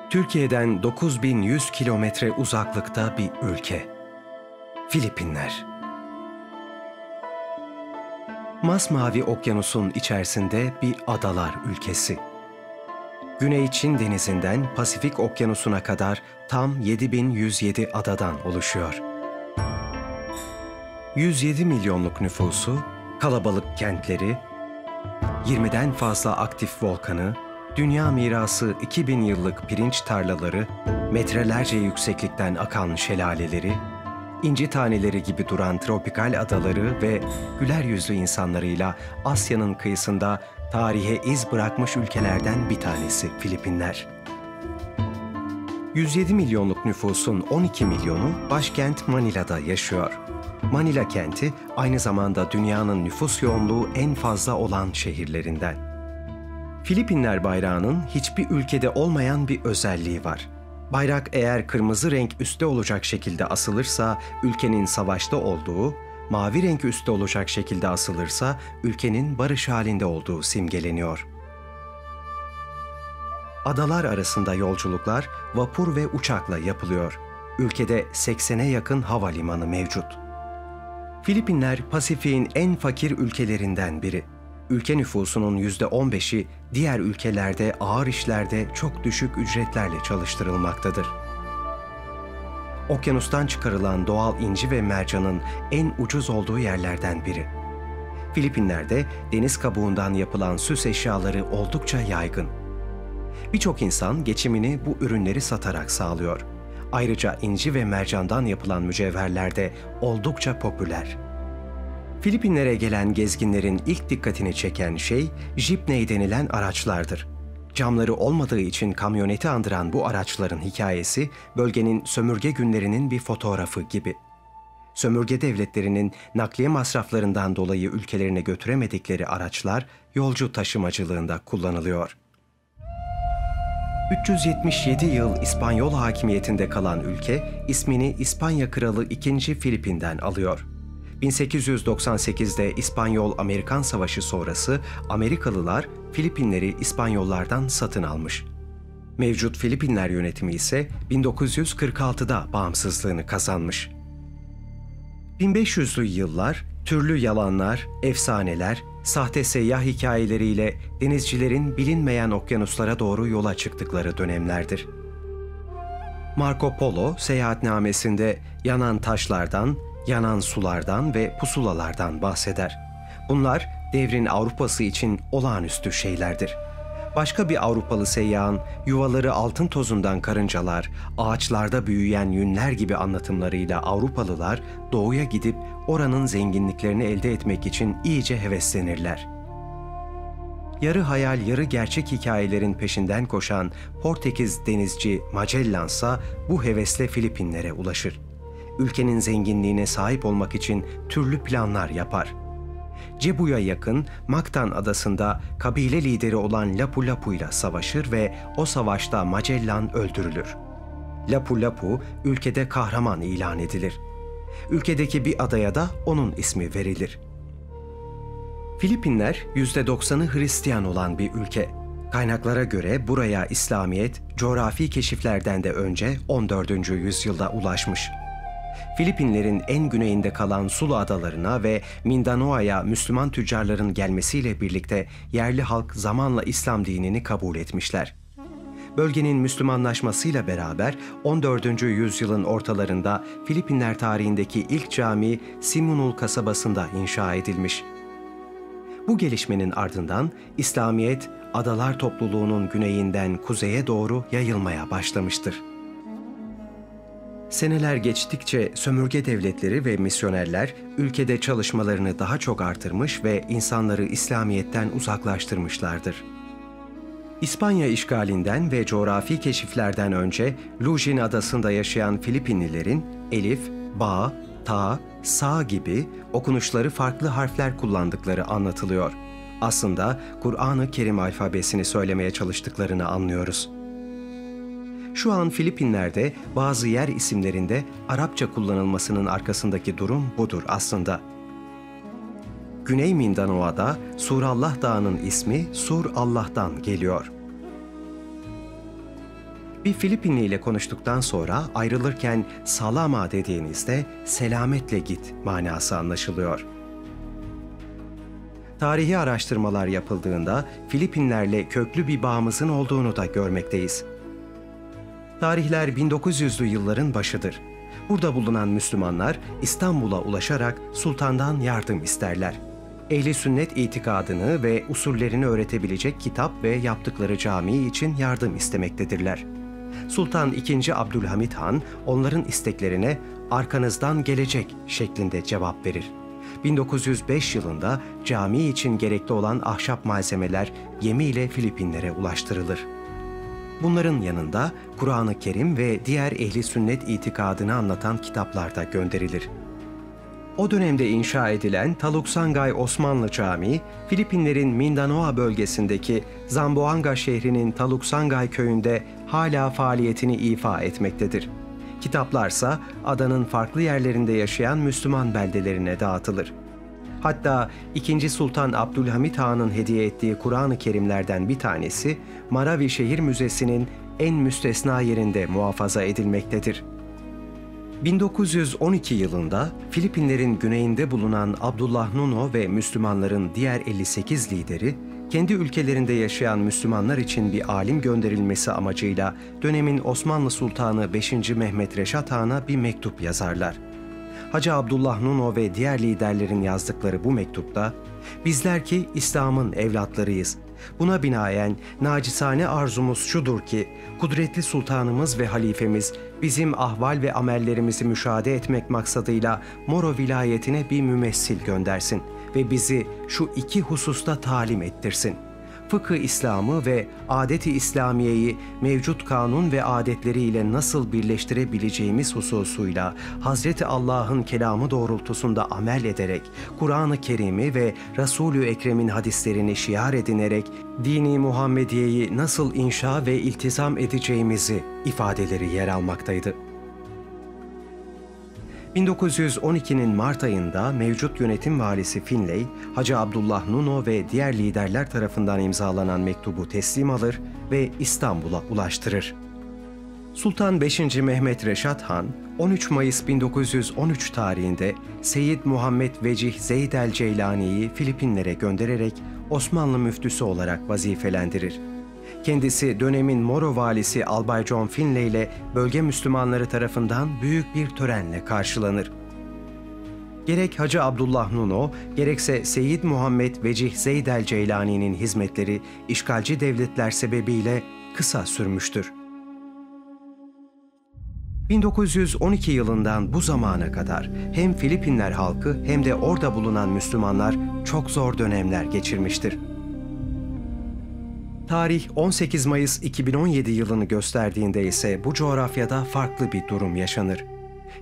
Türkiye'den 9100 kilometre uzaklıkta bir ülke. Filipinler. Masmavi okyanusun içerisinde bir adalar ülkesi. Güney Çin Denizi'nden Pasifik Okyanusu'na kadar tam 7107 adadan oluşuyor. 107 milyonluk nüfusu, kalabalık kentleri, 20'den fazla aktif volkanı, dünya mirası 2000 yıllık pirinç tarlaları, metrelerce yükseklikten akan şelaleleri, inci taneleri gibi duran tropikal adaları ve güler yüzlü insanlarıyla Asya'nın kıyısında tarihe iz bırakmış ülkelerden bir tanesi Filipinler. 107 milyonluk nüfusun 12 milyonu başkent Manila'da yaşıyor. Manila kenti aynı zamanda dünyanın nüfus yoğunluğu en fazla olan şehirlerinden. Filipinler bayrağının hiçbir ülkede olmayan bir özelliği var. Bayrak eğer kırmızı renk üstte olacak şekilde asılırsa ülkenin savaşta olduğu, mavi renk üstte olacak şekilde asılırsa ülkenin barış halinde olduğu simgeleniyor. Adalar arasında yolculuklar vapur ve uçakla yapılıyor. Ülkede 80'e yakın havalimanı mevcut. Filipinler, Pasifik'in en fakir ülkelerinden biri. Ülke nüfusunun %15'i diğer ülkelerde ağır işlerde çok düşük ücretlerle çalıştırılmaktadır. Okyanustan çıkarılan doğal inci ve mercanın en ucuz olduğu yerlerden biri. Filipinler'de deniz kabuğundan yapılan süs eşyaları oldukça yaygın. Birçok insan geçimini bu ürünleri satarak sağlıyor. Ayrıca inci ve mercandan yapılan mücevherler de oldukça popüler. Filipinlere gelen gezginlerin ilk dikkatini çeken şey jeepney denilen araçlardır. Camları olmadığı için kamyoneti andıran bu araçların hikayesi bölgenin sömürge günlerinin bir fotoğrafı gibi. Sömürge devletlerinin nakliye masraflarından dolayı ülkelerine götüremedikleri araçlar yolcu taşımacılığında kullanılıyor. 377 yıl İspanyol hakimiyetinde kalan ülke ismini İspanya Kralı II. Filipin'den alıyor. 1898'de İspanyol-Amerikan Savaşı sonrası Amerikalılar Filipinleri İspanyollardan satın almış. Mevcut Filipinler yönetimi ise 1946'da bağımsızlığını kazanmış. 1500'lü yıllar türlü yalanlar, efsaneler, sahte seyyah hikayeleriyle denizcilerin bilinmeyen okyanuslara doğru yola çıktıkları dönemlerdir. Marco Polo seyahatnamesinde yanan taşlardan, yanan sulardan ve pusulalardan bahseder. Bunlar devrin Avrupa'sı için olağanüstü şeylerdir. Başka bir Avrupalı seyyahın yuvaları altın tozundan karıncalar, ağaçlarda büyüyen yünler gibi anlatımlarıyla Avrupalılar doğuya gidip oranın zenginliklerini elde etmek için iyice heveslenirler. Yarı hayal yarı gerçek hikayelerin peşinden koşan Portekiz denizci Magellan ise bu hevesle Filipinlere ulaşır. Ülkenin zenginliğine sahip olmak için türlü planlar yapar. Cebu'ya yakın Mactan adasında kabile lideri olan Lapu-Lapu ile savaşır ve o savaşta Magellan öldürülür. Lapu-Lapu ülkede kahraman ilan edilir. Ülkedeki bir adaya da onun ismi verilir. Filipinler %90'ı Hristiyan olan bir ülke. Kaynaklara göre buraya İslamiyet coğrafi keşiflerden de önce 14. yüzyılda ulaşmış. Filipinlerin en güneyinde kalan Sulu adalarına ve Mindanao'ya Müslüman tüccarların gelmesiyle birlikte yerli halk zamanla İslam dinini kabul etmişler. Bölgenin Müslümanlaşmasıyla beraber 14. yüzyılın ortalarında Filipinler tarihindeki ilk cami Simunul kasabasında inşa edilmiş. Bu gelişmenin ardından İslamiyet, adalar topluluğunun güneyinden kuzeye doğru yayılmaya başlamıştır. Seneler geçtikçe sömürge devletleri ve misyonerler ülkede çalışmalarını daha çok artırmış ve insanları İslamiyet'ten uzaklaştırmışlardır. İspanya işgalinden ve coğrafi keşiflerden önce Luzon adasında yaşayan Filipinlilerin elif, ba, ta, sa gibi okunuşları farklı harfler kullandıkları anlatılıyor. Aslında Kur'an-ı Kerim alfabesini söylemeye çalıştıklarını anlıyoruz. Şu an Filipinler'de bazı yer isimlerinde Arapça kullanılmasının arkasındaki durum budur aslında. Güney Mindanao'da Surallah Dağı'nın ismi Sur Allah'tan geliyor. Bir Filipinli ile konuştuktan sonra ayrılırken salama dediğinizde selametle git manası anlaşılıyor. Tarihi araştırmalar yapıldığında Filipinlerle köklü bir bağımızın olduğunu da görmekteyiz. Tarihler 1900'lü yılların başıdır. Burada bulunan Müslümanlar İstanbul'a ulaşarak sultandan yardım isterler. Ehli sünnet itikadını ve usullerini öğretebilecek kitap ve yaptıkları cami için yardım istemektedirler. Sultan II. Abdülhamit Han onların isteklerine "arkanızdan gelecek" şeklinde cevap verir. 1905 yılında cami için gerekli olan ahşap malzemeler gemiyle Filipinlere ulaştırılır. Bunların yanında Kur'an-ı Kerim ve diğer ehli sünnet itikadını anlatan kitaplar da gönderilir. O dönemde inşa edilen Taluksangay Osmanlı Camii, Filipinlerin Mindanao bölgesindeki Zamboanga şehrinin Taluksangay köyünde hala faaliyetini ifa etmektedir. Kitaplarsa adanın farklı yerlerinde yaşayan Müslüman beldelerine dağıtılır. Hatta II. Sultan Abdülhamit Han'ın hediye ettiği Kur'an-ı Kerimlerden bir tanesi Maravi Şehir Müzesi'nin en müstesna yerinde muhafaza edilmektedir. 1912 yılında Filipinlerin güneyinde bulunan Abdullah Nuno ve Müslümanların diğer 58 lideri, kendi ülkelerinde yaşayan Müslümanlar için bir alim gönderilmesi amacıyla dönemin Osmanlı Sultanı 5. Mehmet Reşat Han'a bir mektup yazarlar. Hacı Abdullah Nuno ve diğer liderlerin yazdıkları bu mektupta, "Bizler ki İslam'ın evlatlarıyız. Buna binaen nacizane arzumuz şudur ki, kudretli sultanımız ve halifemiz bizim ahval ve amellerimizi müşahede etmek maksadıyla Moro vilayetine bir mümessil göndersin ve bizi şu iki hususta talim ettirsin. Fıkıh İslam'ı ve adet-i İslamiye'yi mevcut kanun ve adetleriyle nasıl birleştirebileceğimiz hususuyla Hazreti Allah'ın kelamı doğrultusunda amel ederek, Kur'an-ı Kerim'i ve Resul-ü Ekrem'in hadislerini şiar edinerek dini Muhammediye'yi nasıl inşa ve iltizam edeceğimizi" ifadeleri yer almaktaydı. 1912'nin Mart ayında mevcut yönetim valisi Finlay, Hacı Abdullah Nuno ve diğer liderler tarafından imzalanan mektubu teslim alır ve İstanbul'a ulaştırır. Sultan 5. Mehmet Reşat Han, 13 Mayıs 1913 tarihinde Seyyid Muhammed Vecih Zeyd el-Ceylani'yi Filipinlere göndererek Osmanlı müftüsü olarak vazifelendirir. Kendisi dönemin Moro valisi Albay John Finlay ile bölge Müslümanları tarafından büyük bir törenle karşılanır. Gerek Hacı Abdullah Nuno, gerekse Seyyid Muhammed Vecih Zeyd el-Ceylani'nin hizmetleri işgalci devletler sebebiyle kısa sürmüştür. 1912 yılından bu zamana kadar hem Filipinler halkı hem de orada bulunan Müslümanlar çok zor dönemler geçirmiştir. Tarih 18 Mayıs 2017 yılını gösterdiğinde ise bu coğrafyada farklı bir durum yaşanır.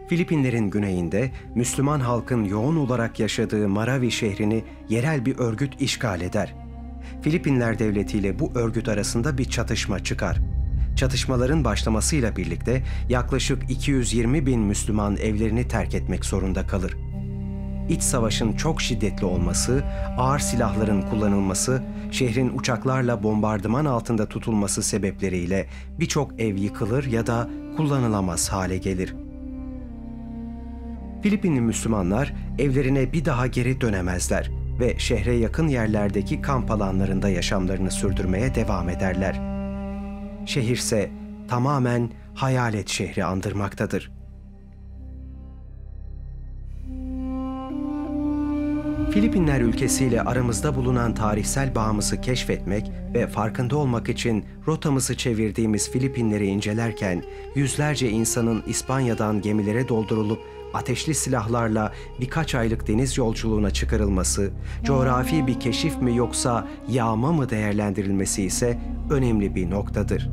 Filipinlerin güneyinde Müslüman halkın yoğun olarak yaşadığı Marawi şehrini yerel bir örgüt işgal eder. Filipinler devleti ile bu örgüt arasında bir çatışma çıkar. Çatışmaların başlamasıyla birlikte yaklaşık 220 bin Müslüman evlerini terk etmek zorunda kalır. İç savaşın çok şiddetli olması, ağır silahların kullanılması, şehrin uçaklarla bombardıman altında tutulması sebepleriyle birçok ev yıkılır ya da kullanılamaz hale gelir. Filipinli Müslümanlar evlerine bir daha geri dönemezler ve şehre yakın yerlerdeki kamp alanlarında yaşamlarını sürdürmeye devam ederler. Şehirse tamamen hayalet şehri andırmaktadır. Filipinler ülkesiyle aramızda bulunan tarihsel bağımızı keşfetmek ve farkında olmak için rotamızı çevirdiğimiz Filipinleri incelerken yüzlerce insanın İspanya'dan gemilere doldurulup ateşli silahlarla birkaç aylık deniz yolculuğuna çıkarılması, coğrafi bir keşif mi yoksa yağma mı değerlendirilmesi ise önemli bir noktadır.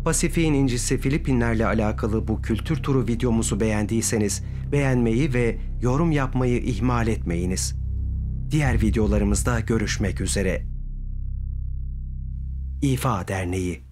Pasifik'in incisi Filipinlerle alakalı bu kültür turu videomuzu beğendiyseniz beğenmeyi ve yorum yapmayı ihmal etmeyiniz. Diğer videolarımızda görüşmek üzere. İfa Derneği